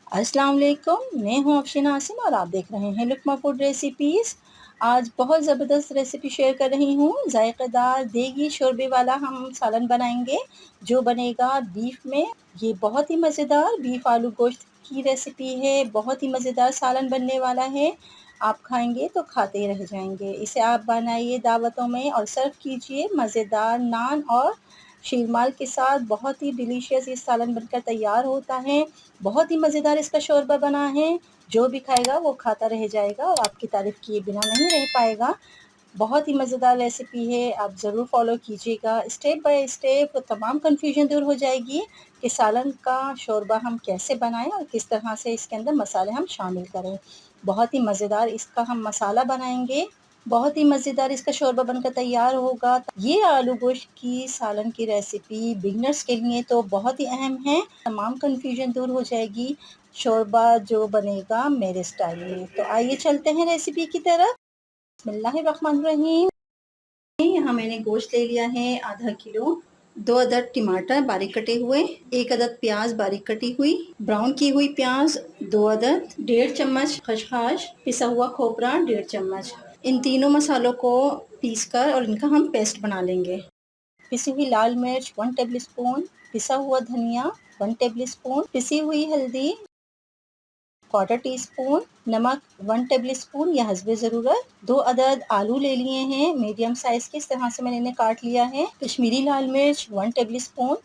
अस्सलाम वालेकुम, मैं हूँ अफशीन आसिम और आप देख रहे हैं लुकमा फूड रेसिपीज़। आज बहुत ज़बरदस्त रेसिपी शेयर कर रही हूँ। जायकेदार देगी शोरबे वाला हम सालन बनाएंगे जो बनेगा बीफ में। ये बहुत ही मज़ेदार बीफ आलू गोश्त की रेसिपी है। बहुत ही मज़ेदार सालन बनने वाला है। आप खाएंगे तो खाते ही रह जाएंगे। इसे आप बनाइए दावतों में और सर्व कीजिए मज़ेदार नान और शीरमाल के साथ। बहुत ही डिलीशियस ये सालन बनकर तैयार होता है। बहुत ही मज़ेदार इसका शोरबा बना है। जो भी खाएगा वो खाता रह जाएगा और आपकी तारीफ़ किए बिना नहीं रह पाएगा। बहुत ही मज़ेदार रेसिपी है, आप ज़रूर फ़ॉलो कीजिएगा। स्टेप बाय स्टेप तमाम कन्फ्यूजन दूर हो जाएगी कि सालन का शोरबा हम कैसे बनाएं और किस तरह से इसके अंदर मसाले हम शामिल करें। बहुत ही मज़ेदार इसका हम मसाला बनाएंगे। बहुत ही मज़ेदार इसका शोरबा बनकर तैयार होगा। ये आलू गोश्त की सालन की रेसिपी बिगनर्स के लिए तो बहुत ही अहम है। तमाम कन्फ्यूजन दूर हो जाएगी शोरबा जो बनेगा मेरे स्टाइल में। तो आइए चलते हैं रेसिपी की तरफ। बिस्मिल्लाहिर्रहमानिर्रहीम। यहाँ मैंने गोश्त ले लिया है आधा किलो। 2 अदद टमाटर बारीक कटे हुए, 1 अदद प्याज बारीक कटी हुई, ब्राउन की हुई प्याज 2 अदद, 1.5 चम्मच खसखस, पिसा हुआ खोपरा 1.5 चम्मच। इन तीनों मसालों को पीसकर और इनका हम पेस्ट बना लेंगे। पिसी हुई लाल मिर्च 1 टेबल स्पून, पिसा हुआ धनिया 1 टेबल स्पून, पिसी हुई हल्दी 1/4 टीस्पून, नमक 1 टेबल स्पून या हस्बे ज़रूरत। 2 अदद आलू ले लिए हैं मीडियम साइज़ के, इस तरह से मैंने इन्हें काट लिया है। कश्मीरी लाल मिर्च 1 टेबल स्पून,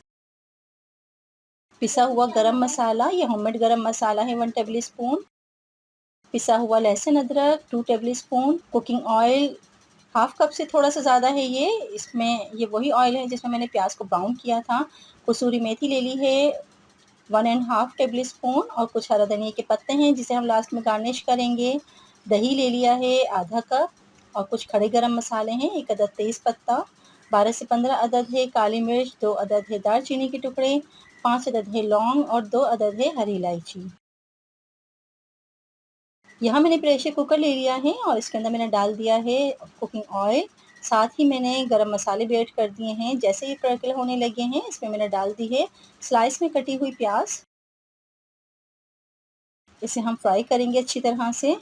पिसा हुआ गरम मसाला या होममेड गरम मसाला है 1 टेबल स्पून, पिसा हुआ लहसुन अदरक 2 table spoon, cooking oil half cup से थोड़ा सा ज़्यादा है ये। इसमें ये वही ऑयल है जिसमें मैंने प्याज को ब्राउन किया था। कसूरी मेथी ले ली है 1.5 टेबल स्पून और कुछ हरा धनिया के पत्ते हैं जिसे हम लास्ट में गार्निश करेंगे। दही ले लिया है आधा कप और कुछ खड़े गरम मसाले हैं। 1 अदद तेज़ पत्ता, 12 से 15 अदद है काली मिर्च, 2 अदद है दालचीनी के टुकड़े, 5 अदद है लौंग और 2 अदद है हरी इलायची। यहाँ मैंने प्रेशर कुकर ले लिया है और इसके अंदर मैंने डाल दिया है कुकिंग ऑयल। साथ ही मैंने गरम मसाले भी ऐड कर दिए हैं। जैसे ये क्रैकल होने लगे हैं इसमें मैंने डाल दी है स्लाइस में कटी हुई प्याज। इसे हम फ्राई करेंगे अच्छी तरह से।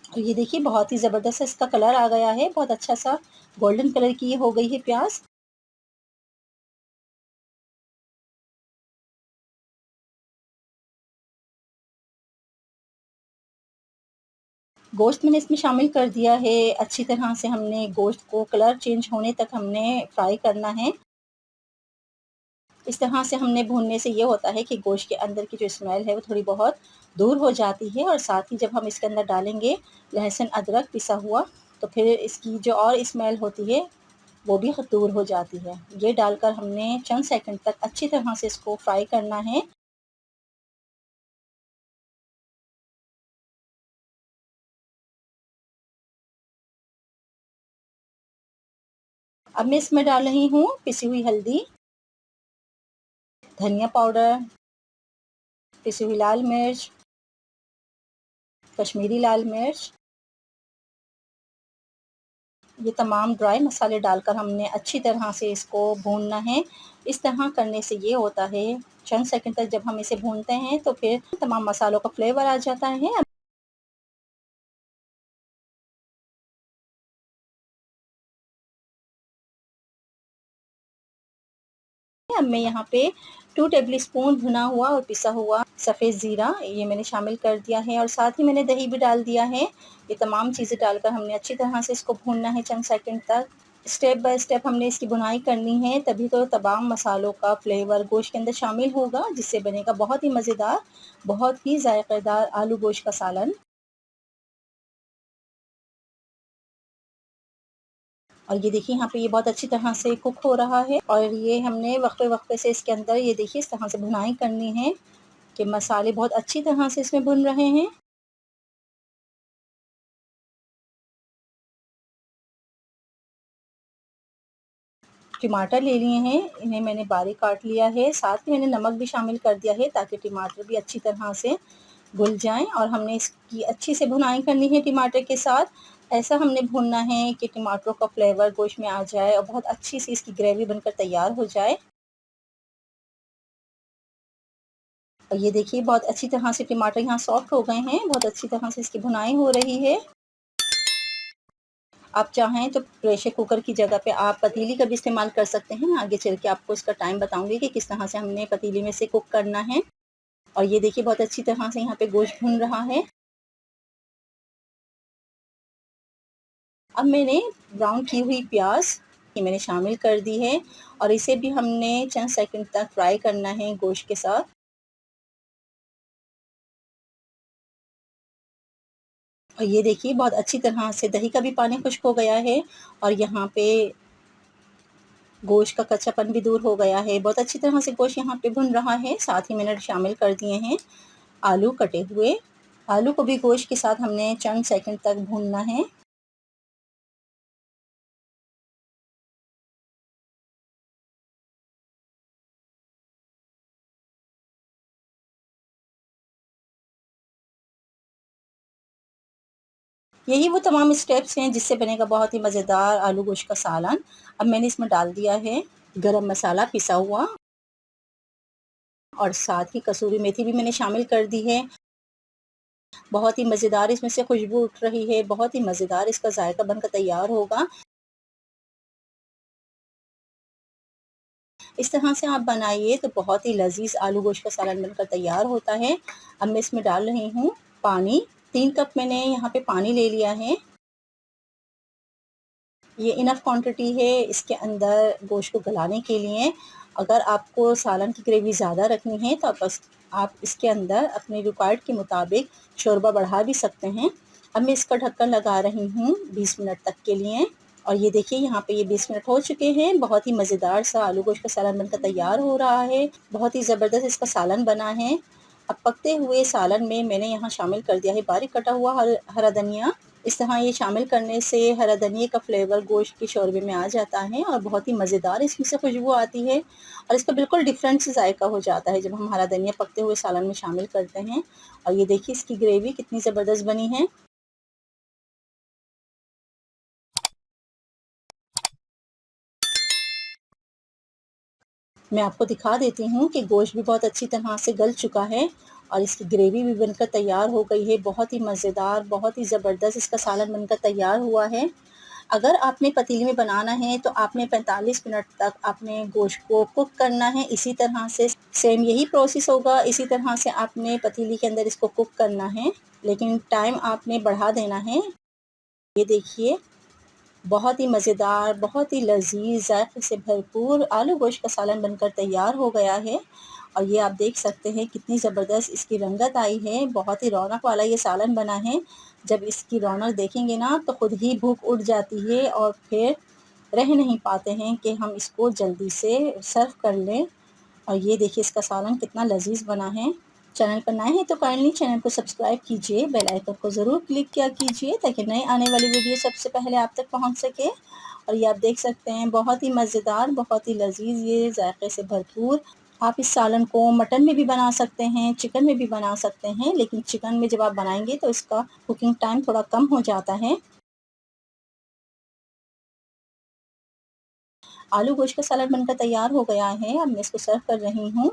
और ये देखिए बहुत ही ज़बरदस्त इसका कलर आ गया है, बहुत अच्छा सा गोल्डन कलर की ये हो गई है प्याज। गोश्त मैंने इसमें शामिल कर दिया है। अच्छी तरह से हमने गोश्त को कलर चेंज होने तक हमने फ्राई करना है। इस तरह से हमने भूनने से ये होता है कि गोश्त के अंदर की जो स्मेल है वो थोड़ी बहुत दूर हो जाती है। और साथ ही जब हम इसके अंदर डालेंगे लहसुन अदरक पिसा हुआ तो फिर इसकी जो और स्मेल होती है वो भी दूर हो जाती है। ये डालकर हमने चंद सेकंड तक अच्छी तरह से इसको फ्राई करना है। अब मैं इसमें डाल रही हूँ पिसी हुई हल्दी, धनिया पाउडर, पिसी हुई लाल मिर्च, कश्मीरी लाल मिर्च। ये तमाम ड्राई मसाले डालकर हमने अच्छी तरह से इसको भूनना है। इस तरह करने से ये होता है चंद सेकंड तक जब हम इसे भूनते हैं तो फिर तमाम मसालों का फ्लेवर आ जाता है। अब मैं यहाँ पे 2 टेबल स्पून भुना हुआ और पिसा हुआ सफ़ेद ज़ीरा ये मैंने शामिल कर दिया है और साथ ही मैंने दही भी डाल दिया है। ये तमाम चीज़ें डालकर हमने अच्छी तरह से इसको भूनना है चंद सेकंड तक। स्टेप बाय स्टेप हमने इसकी भुनाई करनी है, तभी तो तमाम मसालों का फ्लेवर गोश्त के अंदर शामिल होगा, जिससे बनेगा बहुत ही मज़ेदार, बहुत ही जायकेदार आलू गोश्त का सालन। और ये देखिए यहाँ पे ये बहुत अच्छी तरह से कुक हो रहा है और ये हमने वक्फे-वक्फे से इसके अंदर ये देखिए इस तरह से भुनाई करनी है कि मसाले बहुत अच्छी तरह से इसमें भुन रहे हैं। टमाटर ले लिए हैं, इन्हें मैंने बारीक काट लिया है। साथ ही मैंने नमक भी शामिल कर दिया है ताकि टमाटर भी अच्छी तरह से घुल जाएँ और हमने इसकी अच्छी से भुनाई करनी है टमाटर के साथ। ऐसा हमने भूनना है कि टमाटरों का फ्लेवर गोश्त में आ जाए और बहुत अच्छी सी इसकी ग्रेवी बनकर तैयार हो जाए। और ये देखिए बहुत अच्छी तरह से टमाटर यहाँ सॉफ्ट हो गए हैं, बहुत अच्छी तरह से इसकी भुनाई हो रही है। आप चाहें तो प्रेशर कुकर की जगह पे आप पतीली का भी इस्तेमाल कर सकते हैं। आगे चल के आपको इसका टाइम बताऊँगी कि किस तरह से हमने पतीली में से कुक करना है। और ये देखिए बहुत अच्छी तरह से यहाँ पे गोश्त भुन रहा है। अब मैंने ब्राउन की हुई प्याज़ ये मैंने शामिल कर दी है और इसे भी हमने चंद सेकंड तक फ्राई करना है गोश्त के साथ। और ये देखिए बहुत अच्छी तरह से दही का भी पानी खुश्क हो गया है और यहाँ पे गोश्त का कच्चापन भी दूर हो गया है। बहुत अच्छी तरह से गोश्त यहाँ पे भुन रहा है। साथ ही मैंने शामिल कर दिए हैं आलू कटे हुए। आलू को भी गोश्त के साथ हमने चंद सेकंड तक भूनना है। यही वो तमाम स्टेप्स हैं जिससे बनेगा बहुत ही मज़ेदार आलू गोश्त का सालन। अब मैंने इसमें डाल दिया है गरम मसाला पिसा हुआ और साथ ही कसूरी मेथी भी मैंने शामिल कर दी है। बहुत ही मज़ेदार इसमें से खुशबू उठ रही है, बहुत ही मज़ेदार इसका ज़ायका बनकर तैयार होगा। इस तरह से आप बनाइए तो बहुत ही लज़ीज़ आलू गोश्त का सालन बनकर तैयार होता है। अब मैं इसमें डाल रही हूँ पानी। 3 कप मैंने यहाँ पे पानी ले लिया है। ये इनफ क्वांटिटी है इसके अंदर गोश्त को गलाने के लिए। अगर आपको सालन की ग्रेवी ज़्यादा रखनी है तो आप इसके अंदर अपने रिक्वायर्ड के मुताबिक शोरबा बढ़ा भी सकते हैं। अब मैं इसका ढक्कन लगा रही हूँ 20 मिनट तक के लिए और ये देखिए यहाँ पे ये 20 मिनट हो चुके हैं। बहुत ही मज़ेदार सा आलू गोश्त का सालन बनकर तैयार हो रहा है। बहुत ही ज़बरदस्त इसका सालन बना है। अब पकते हुए सालन में मैंने यहाँ शामिल कर दिया है बारीक कटा हुआ हरा धनिया। इस तरह ये शामिल करने से हरा धनिये का फ्लेवर गोश्त के शोरबे में आ जाता है और बहुत ही मज़ेदार इसमें से खुशबू आती है और इसका बिल्कुल डिफरेंट सा जायका हो जाता है जब हम हरा धनिया पकते हुए सालन में शामिल करते हैं। और ये देखिए इसकी ग्रेवी कितनी ज़बरदस्त बनी है। मैं आपको दिखा देती हूँ कि गोश्त भी बहुत अच्छी तरह से गल चुका है और इसकी ग्रेवी भी बनकर तैयार हो गई है। बहुत ही मज़ेदार, बहुत ही ज़बरदस्त इसका सालन बनकर तैयार हुआ है। अगर आपने पतीले में बनाना है तो आपने 45 मिनट तक आपने गोश्त को कुक करना है। इसी तरह से सेम यही प्रोसेस होगा, इसी तरह से आपने पतीली के अंदर इसको कुक करना है, लेकिन टाइम आपने बढ़ा देना है। ये देखिए बहुत ही मज़ेदार, बहुत ही लज़ीज़, ज़ायक़े से भरपूर आलू गोश्त का सालन बनकर तैयार हो गया है। और ये आप देख सकते हैं कितनी ज़बरदस्त इसकी रंगत आई है। बहुत ही रौनक वाला ये सालन बना है। जब इसकी रौनक देखेंगे ना तो खुद ही भूख उठ जाती है और फिर रह नहीं पाते हैं कि हम इसको जल्दी से सर्व कर लें। और ये देखिए इसका सालन कितना लज़ीज़ बना है। चैनल पर नए हैं तो काइंडली चैनल को सब्सक्राइब कीजिए, बेल आइकन को ज़रूर क्लिक किया कीजिए ताकि नई आने वाली वीडियो सबसे पहले आप तक पहुंच सके। और ये आप देख सकते हैं बहुत ही मज़ेदार, बहुत ही लज़ीज़, ये ज़ायक़े से भरपूर। आप इस सालन को मटन में भी बना सकते हैं, चिकन में भी बना सकते हैं, लेकिन चिकन में जब आप बनाएंगे तो इसका कुकिंग टाइम थोड़ा कम हो जाता है। आलू गोश्त का सालन बनकर तैयार हो गया है। अब मैं इसको सर्व कर रही हूँ।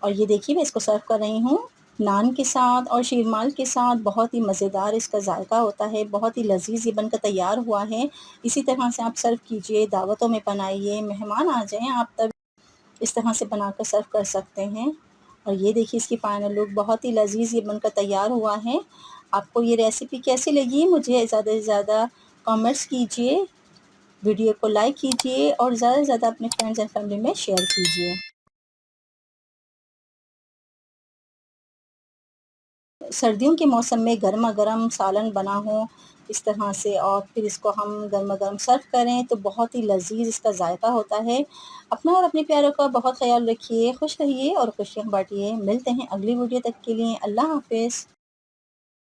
और ये देखिए मैं इसको सर्व कर रही हूँ नान के साथ और शीरमाल के साथ। बहुत ही मज़ेदार इसका जायका होता है, बहुत ही लज़ीज़ ये बनकर तैयार हुआ है। इसी तरह से आप सर्व कीजिए, दावतों में बनाइए, मेहमान आ जाएँ आप तब इस तरह से बनाकर सर्व कर सकते हैं। और ये देखिए इसकी फ़ाइनल लुक, बहुत ही लज़ीज़ ये बनकर तैयार हुआ है। आपको ये रेसिपी कैसी लगी मुझे ज़्यादा से ज़्यादा कमेंट्स कीजिए, वीडियो को लाइक कीजिए और ज़्यादा से ज़्यादा अपने फ्रेंड्स एंड फैमिली में शेयर कीजिए। सर्दियों के मौसम में गरमा-गरम सालन बना हो इस तरह से और फिर इसको हम गरमा-गरम सर्व करें तो बहुत ही लज़ीज़ इसका ज़ायका होता है। अपना और अपने प्यारों का बहुत ख़याल रखिए, खुश रहिए और खुशियाँ बाँटिए। मिलते हैं अगली वीडियो तक के लिए। अल्लाह हाफ़िज़।